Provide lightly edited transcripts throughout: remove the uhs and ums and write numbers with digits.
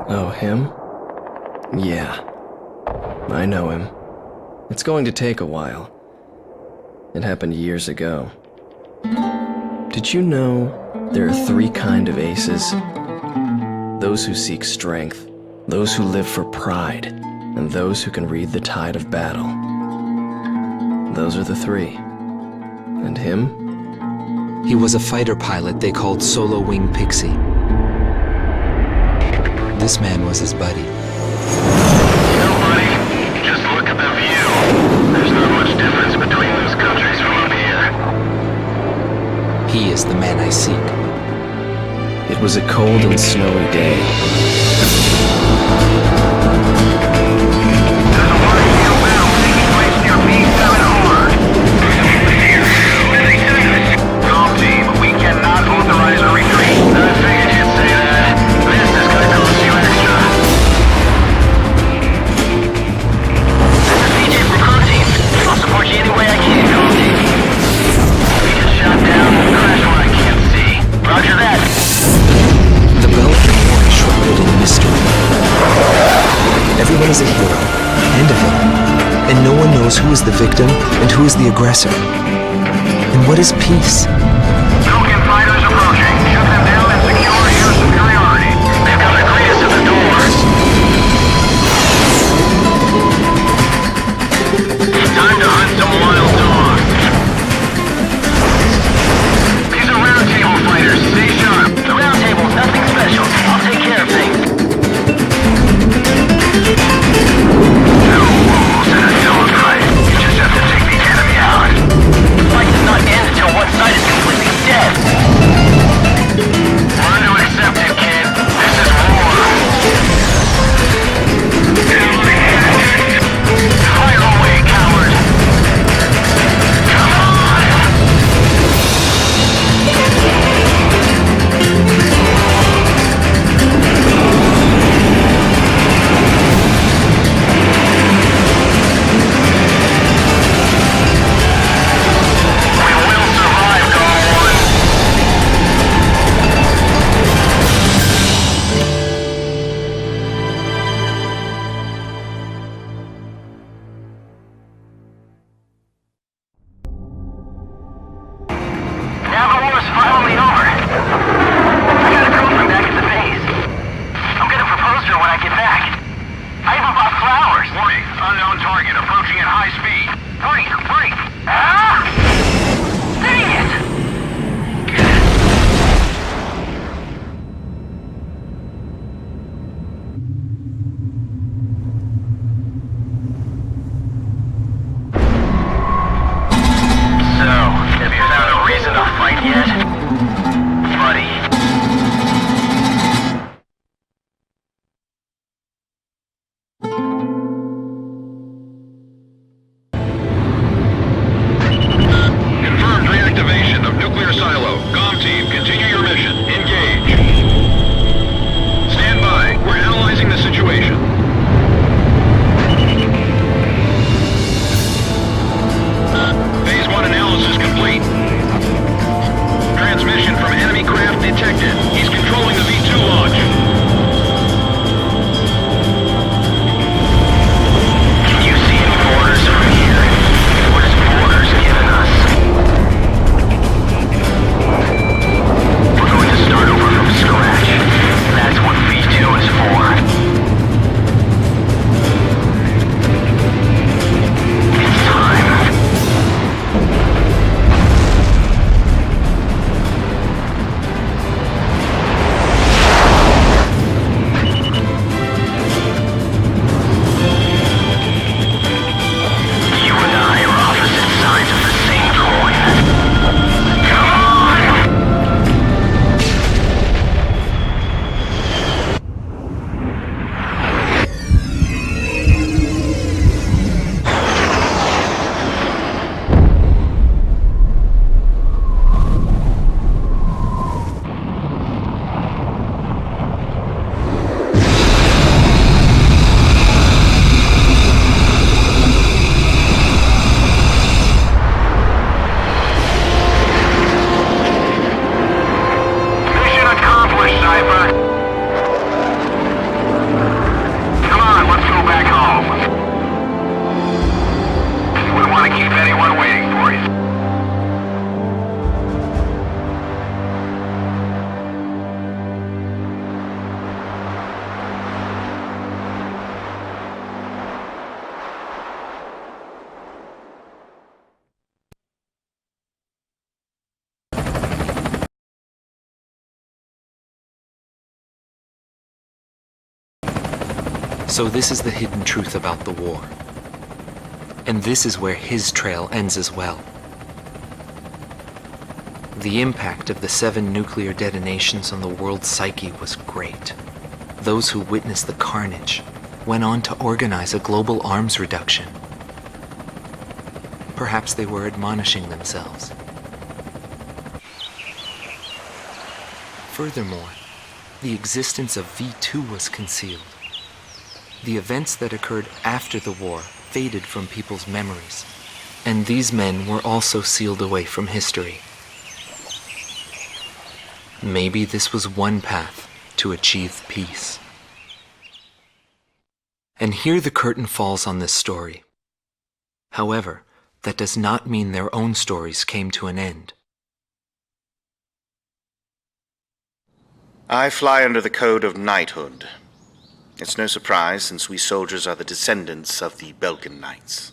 Oh, him? Yeah. I know him. It's going to take a while. It happened years ago. Did you know there are 3 kinds of aces? Those who seek strength, those who live for pride, and those who can read the tide of battle. Those are the 3. And him? He was a fighter pilot they called Solo Wing Pixie. This man was his buddy. You know, buddy, just look at the view. There's not much difference between those countries from up here. He is the man I seek. It was a cold and snowy day. There's a large-scale battle taking place near B7R. Golf team, we cannot authorize a retreat. I figured you'd say that. This is gonna cost you extra. This is PJ from Golf team. I'll support you any way I can, Golf team. We get shot down and crash what I can't see. Roger that. The Belgian war is shrouded in mystery. Everyone is a hero and a villain, and no one knows who is the victim and who is the aggressor. And what is peace? Token fighters approaching. Shoot them down and secure air superiority. They've got the greatest at the door. Time to hunt some wild dogs. These are round table fighters. Stay sharp. The round table's nothing special. I'll take care of things. No rules in a dogfight. You just have to take the enemy out. The fight does not end until one side is completely dead. Learn to accept it, kid. This is war. Fire away, coward. Come on! We will survive, Kor. Now the war's finally over. I got a girlfriend back at the base. I'm gonna propose to her when I get back. I even bought flowers. Warning, unknown target approaching at high speed. Break, break. Ah! Dang it! So, have you found a reason to fight yet? Buddy. Confirmed reactivation of nuclear silo. COM team, continue your mission. Engage. Stand by. We're analyzing the situation. Phase 1 analysis complete. Transmission from enemy craft detected. He's controlling the V2 launch. Can you see any borders from here? What is borders giving us? So this is the hidden truth about the war. And this is where his trail ends as well. The impact of the 7 nuclear detonations on the world's psyche was great. Those who witnessed the carnage went on to organize a global arms reduction. Perhaps they were admonishing themselves. Furthermore, the existence of V2 was concealed. The events that occurred after the war faded from people's memories, and these men were also sealed away from history. Maybe this was one path to achieve peace. And here the curtain falls on this story. However, that does not mean their own stories came to an end. I fly under the code of knighthood. It's no surprise, since we soldiers are the descendants of the Belkan Knights.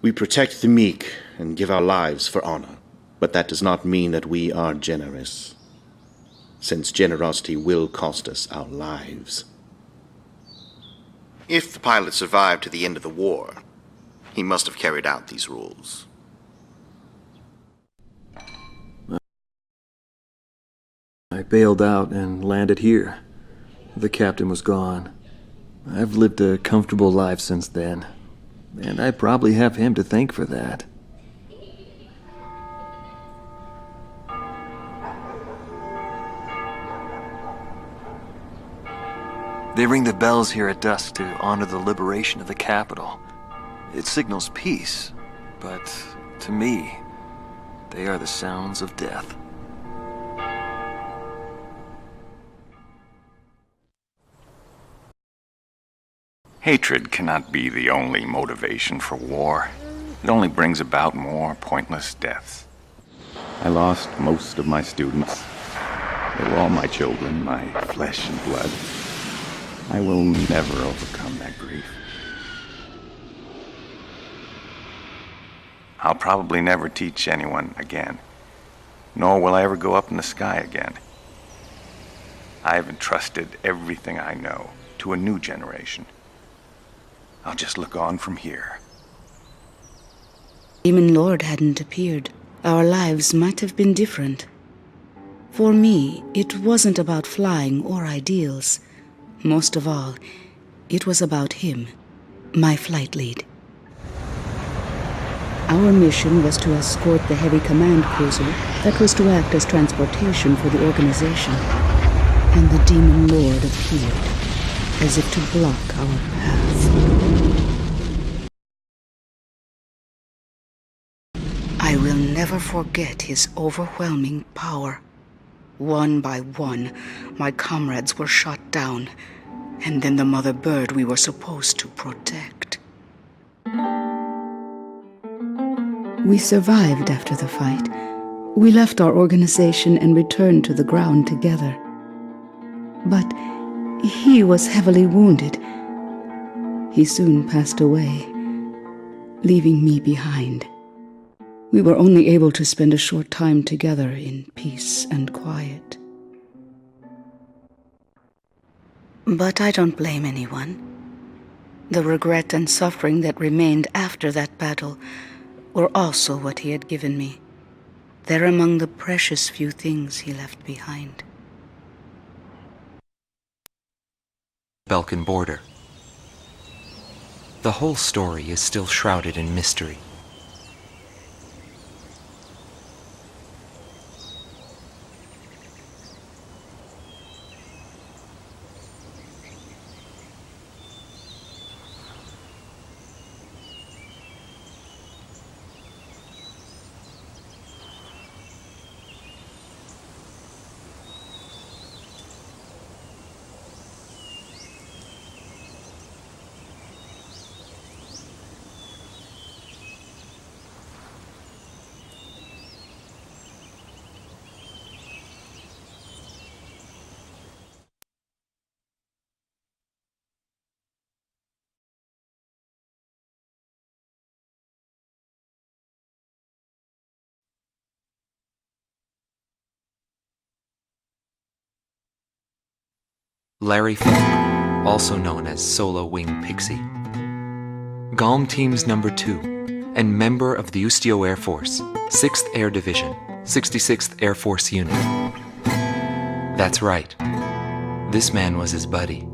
We protect the meek and give our lives for honor, but that does not mean that we are generous, since generosity will cost us our lives. If the pilot survived to the end of the war, he must have carried out these rules. I bailed out and landed here. The captain was gone. I've lived a comfortable life since then, and I probably have him to thank for that. They ring the bells here at dusk to honor the liberation of the capital. It signals peace, but to me, they are the sounds of death. Hatred cannot be the only motivation for war. It only brings about more pointless deaths. I lost most of my students. They were all my children, my flesh and blood. I will never overcome that grief. I'll probably never teach anyone again, nor will I ever go up in the sky again. I have entrusted everything I know to a new generation. I'll just look on from here. Demon Lord hadn't appeared, our lives might have been different. For me, it wasn't about flying or ideals. Most of all, it was about him, my flight lead. Our mission was to escort the heavy command cruiser that was to act as transportation for the organization. And the Demon Lord appeared, as if to block our path. I will never forget his overwhelming power. One by one, my comrades were shot down, and then the mother bird we were supposed to protect. We survived after the fight. We left our organization and returned to the ground together. But he was heavily wounded. He soon passed away, leaving me behind. We were only able to spend a short time together in peace and quiet. But I don't blame anyone. The regret and suffering that remained after that battle were also what he had given me. They're among the precious few things he left behind. Balkan border. The whole story is still shrouded in mystery. Larry Falk, also known as Solo Wing Pixie. GALM Team's number 2, and member of the Ustio Air Force, 6th Air Division, 66th Air Force Unit. That's right. This man was his buddy,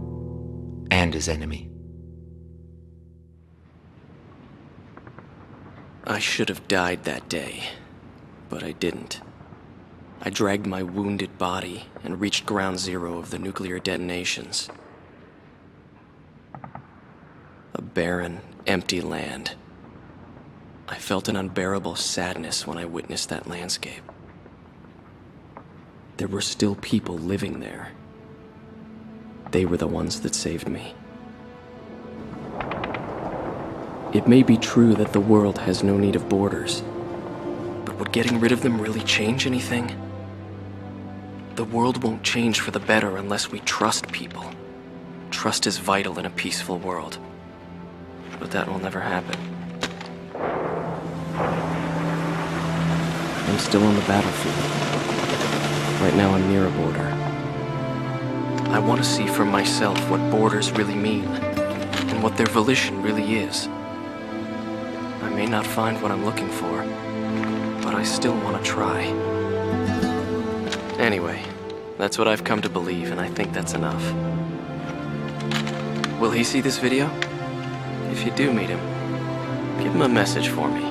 and his enemy. I should have died that day, but I didn't. I dragged my wounded body and reached ground zero of the nuclear detonations. A barren, empty land. I felt an unbearable sadness when I witnessed that landscape. There were still people living there. They were the ones that saved me. It may be true that the world has no need of borders, but would getting rid of them really change anything? The world won't change for the better unless we trust people. Trust is vital in a peaceful world, but that will never happen. I'm still on the battlefield. Right now I'm near a border. I want to see for myself what borders really mean, and what their volition really is. I may not find what I'm looking for, but I still want to try. Anyway, that's what I've come to believe, and I think that's enough. Will he see this video? If you do meet him, give him a message for me.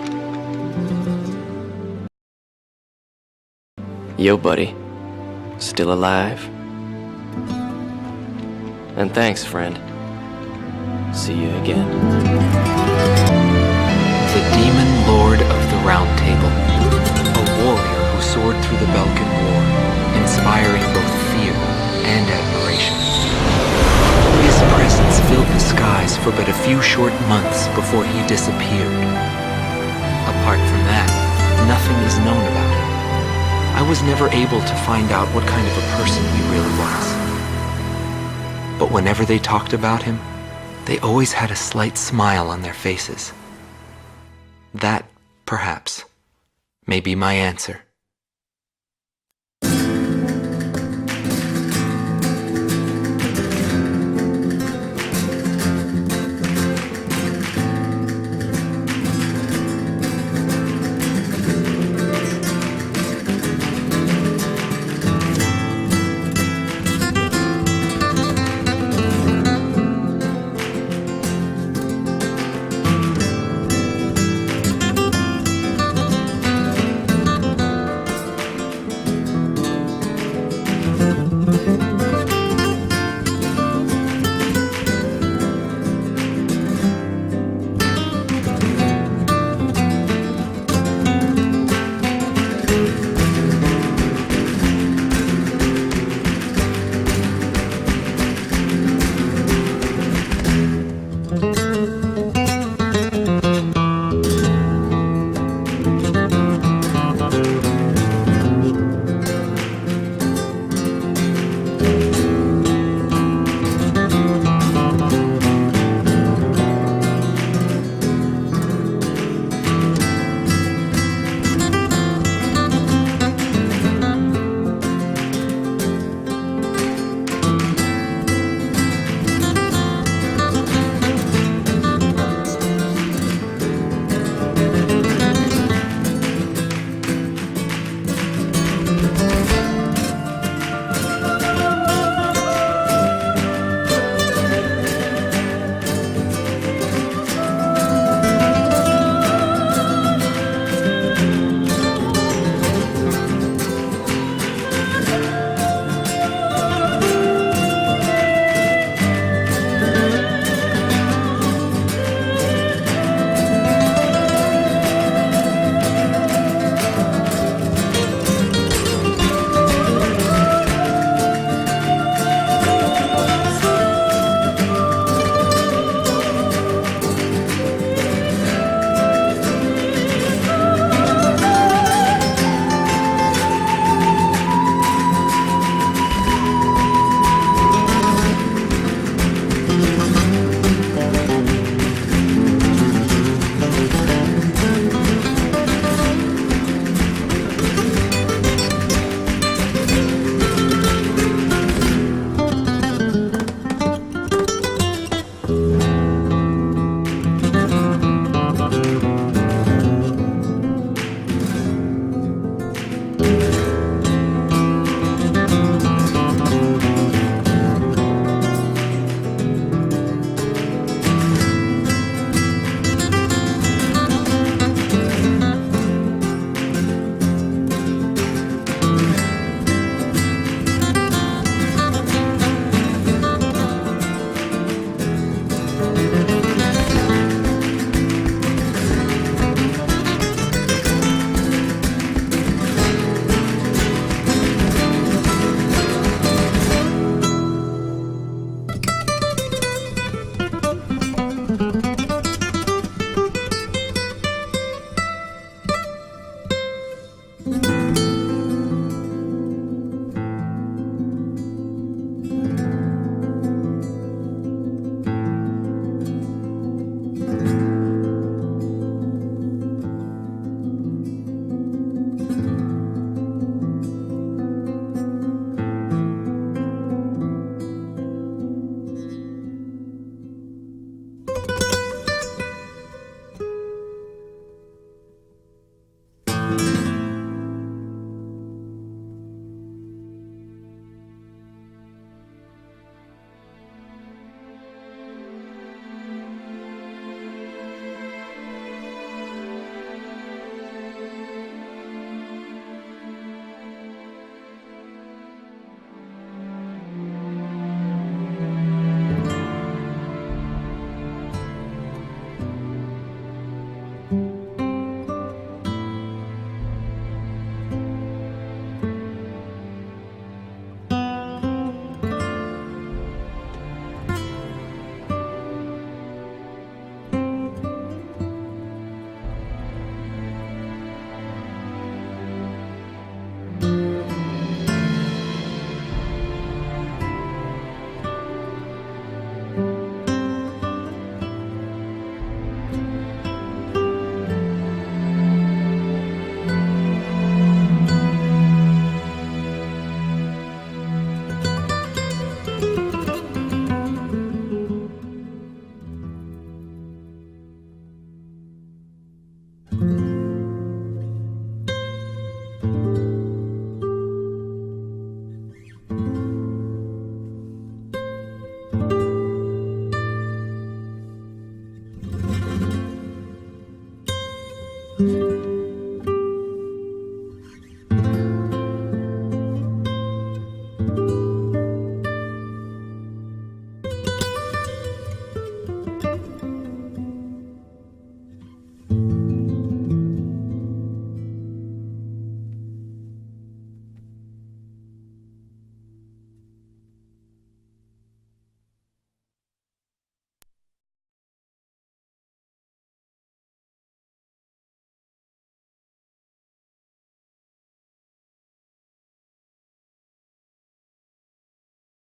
Yo, buddy. Still alive? And thanks, friend. See you again. The Demon Lord of the Round Table, a warrior who soared through the Balkan War, inspiring both fear and admiration. His presence filled the skies for but a few short months before he disappeared. Apart from that, nothing is known about him. I was never able to find out what kind of a person he really was. But whenever they talked about him, they always had a slight smile on their faces. That, perhaps, may be my answer.